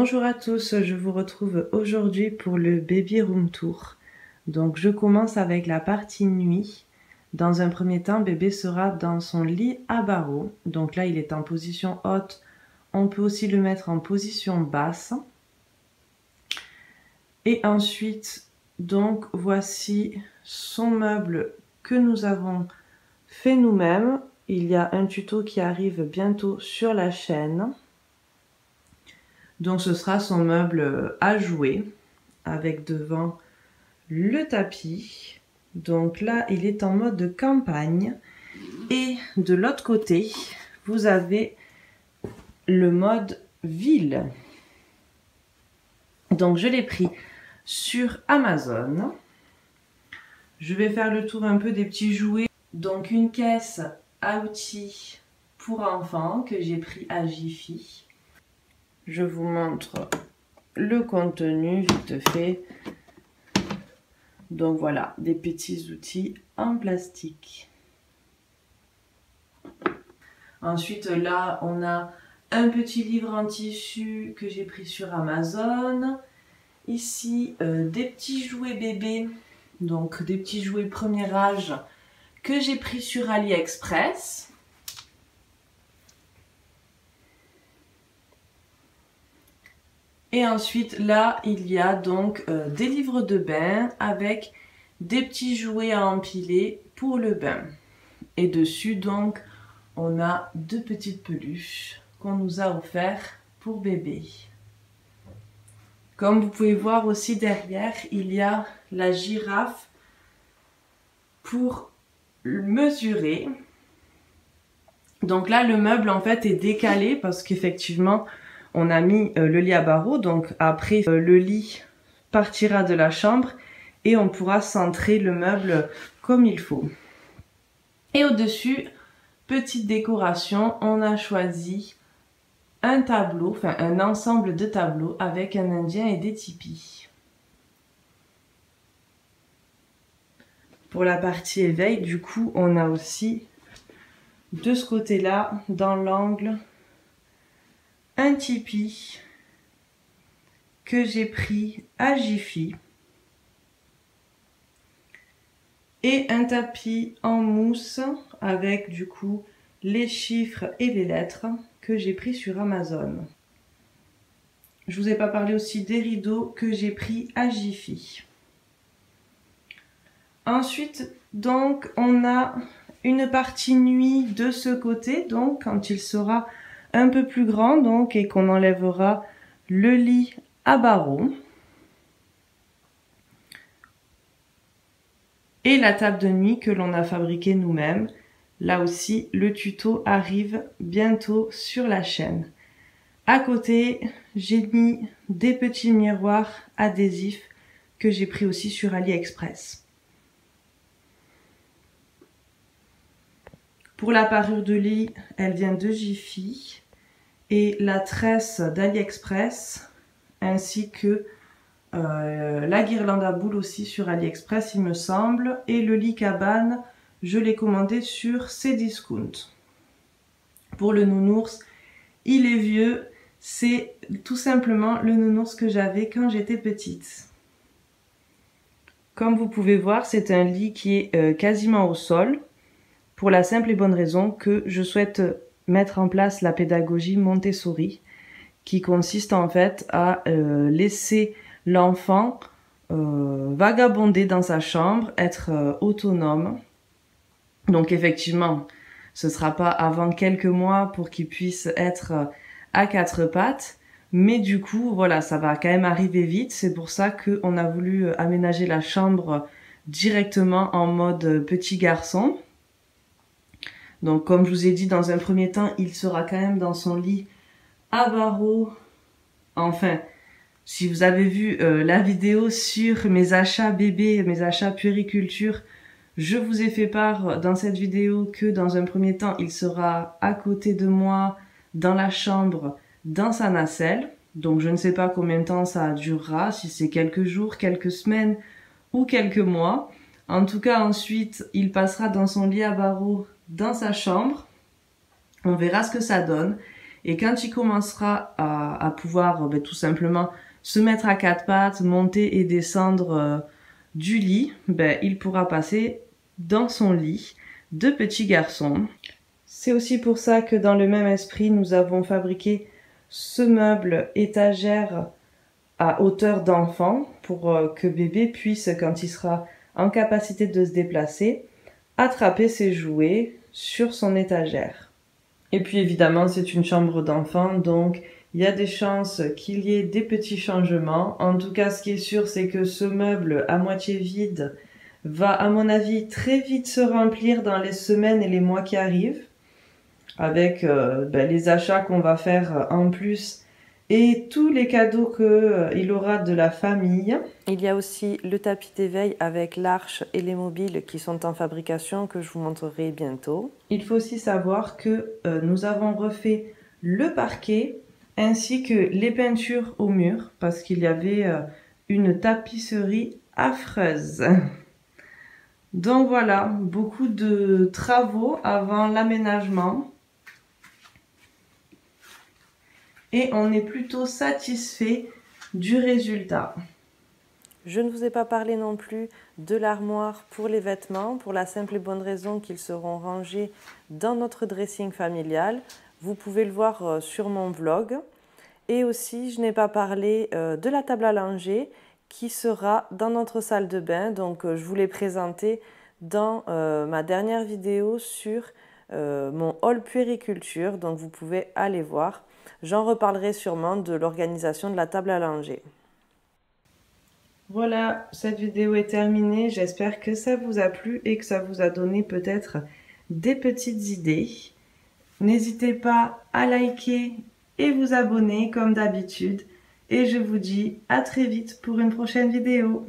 Bonjour à tous, je vous retrouve aujourd'hui pour le baby room tour. Donc je commence avec la partie nuit. Dans un premier temps, bébé sera dans son lit à barreaux. Donc là, il est en position haute. On peut aussi le mettre en position basse. Et ensuite, donc voici son meuble que nous avons fait nous-mêmes. Il y a un tuto qui arrive bientôt sur la chaîne. Donc ce sera son meuble à jouer avec devant le tapis. Donc là, il est en mode campagne. Et de l'autre côté, vous avez le mode ville. Donc je l'ai pris sur Amazon. Je vais faire le tour un peu des petits jouets. Donc une caisse à outils pour enfants que j'ai pris à Jiffy. Je vous montre le contenu vite fait. Donc voilà, des petits outils en plastique. Ensuite là, on a un petit livre en tissu que j'ai pris sur Amazon. Ici, des petits jouets bébés, donc des petits jouets premier âge que j'ai pris sur AliExpress. Et ensuite, là, il y a donc des livres de bain avec des petits jouets à empiler pour le bain. Et dessus, donc, on a deux petites peluches qu'on nous a offertes pour bébé. Comme vous pouvez voir aussi derrière, il y a la girafe pour mesurer. Donc là, le meuble, en fait, est décalé parce qu'effectivement, on a mis le lit à barreaux, donc après le lit partira de la chambre et on pourra centrer le meuble comme il faut. Et au-dessus, petite décoration, on a choisi un tableau, enfin un ensemble de tableaux avec un indien et des tipis. Pour la partie éveil, du coup, on a aussi de ce côté-là, dans l'angle, un tipi que j'ai pris à Jiffy et un tapis en mousse avec du coup les chiffres et les lettres que j'ai pris sur Amazon. Je vous ai pas parlé aussi des rideaux que j'ai pris à Jiffy. Ensuite, donc, on a une partie nuit de ce côté, donc quand il sera un peu plus grand, donc, et qu'on enlèvera le lit à barreaux. Et la table de nuit que l'on a fabriquée nous-mêmes. Là aussi, le tuto arrive bientôt sur la chaîne. À côté, j'ai mis des petits miroirs adhésifs que j'ai pris aussi sur AliExpress. Pour la parure de lit, elle vient de Jiffy. Et la tresse d'AliExpress, ainsi que la guirlande à boules aussi sur AliExpress, il me semble. Et le lit cabane, je l'ai commandé sur Cdiscount. Pour le nounours, il est vieux. C'est tout simplement le nounours que j'avais quand j'étais petite. Comme vous pouvez voir, c'est un lit qui est quasiment au sol. Pour la simple et bonne raison que je souhaite mettre en place la pédagogie Montessori, qui consiste en fait à laisser l'enfant vagabonder dans sa chambre, être autonome. Donc effectivement, ce ne sera pas avant quelques mois pour qu'il puisse être à quatre pattes, mais du coup, voilà, ça va quand même arriver vite. C'est pour ça qu'on a voulu aménager la chambre directement en mode petit garçon. Donc comme je vous ai dit, dans un premier temps, il sera quand même dans son lit à barreaux. Enfin, si vous avez vu la vidéo sur mes achats bébés, mes achats puériculture, je vous ai fait part dans cette vidéo que dans un premier temps, il sera à côté de moi, dans la chambre, dans sa nacelle. Donc je ne sais pas combien de temps ça durera, si c'est quelques jours, quelques semaines ou quelques mois. En tout cas, ensuite, il passera dans son lit à barreaux dans sa chambre. On verra ce que ça donne. Et quand il commencera à pouvoir tout simplement se mettre à quatre pattes, monter et descendre du lit, il pourra passer dans son lit de petit garçon. C'est aussi pour ça que dans le même esprit, nous avons fabriqué ce meuble étagère à hauteur d'enfant pour que bébé puisse, quand il sera en capacité de se déplacer, attraper ses jouets sur son étagère. Et puis évidemment, c'est une chambre d'enfant, donc il y a des chances qu'il y ait des petits changements. En tout cas, ce qui est sûr, c'est que ce meuble à moitié vide va, à mon avis, très vite se remplir dans les semaines et les mois qui arrivent, avec les achats qu'on va faire en plus et tous les cadeaux qu'il aura de la famille. Il y a aussi le tapis d'éveil avec l'arche et les mobiles qui sont en fabrication que je vous montrerai bientôt. Il faut aussi savoir que nous avons refait le parquet ainsi que les peintures au mur parce qu'il y avait une tapisserie affreuse. Donc voilà, beaucoup de travaux avant l'aménagement. Et on est plutôt satisfait du résultat. Je ne vous ai pas parlé non plus de l'armoire pour les vêtements, pour la simple et bonne raison qu'ils seront rangés dans notre dressing familial. Vous pouvez le voir sur mon vlog. Et aussi, je n'ai pas parlé de la table à langer qui sera dans notre salle de bain. Donc, je vous l'ai présenté dans ma dernière vidéo sur mon haul puériculture. Donc, vous pouvez aller voir. J'en reparlerai sûrement de l'organisation de la table à langer. Voilà, cette vidéo est terminée. J'espère que ça vous a plu et que ça vous a donné peut-être des petites idées. N'hésitez pas à liker et vous abonner comme d'habitude. Et je vous dis à très vite pour une prochaine vidéo.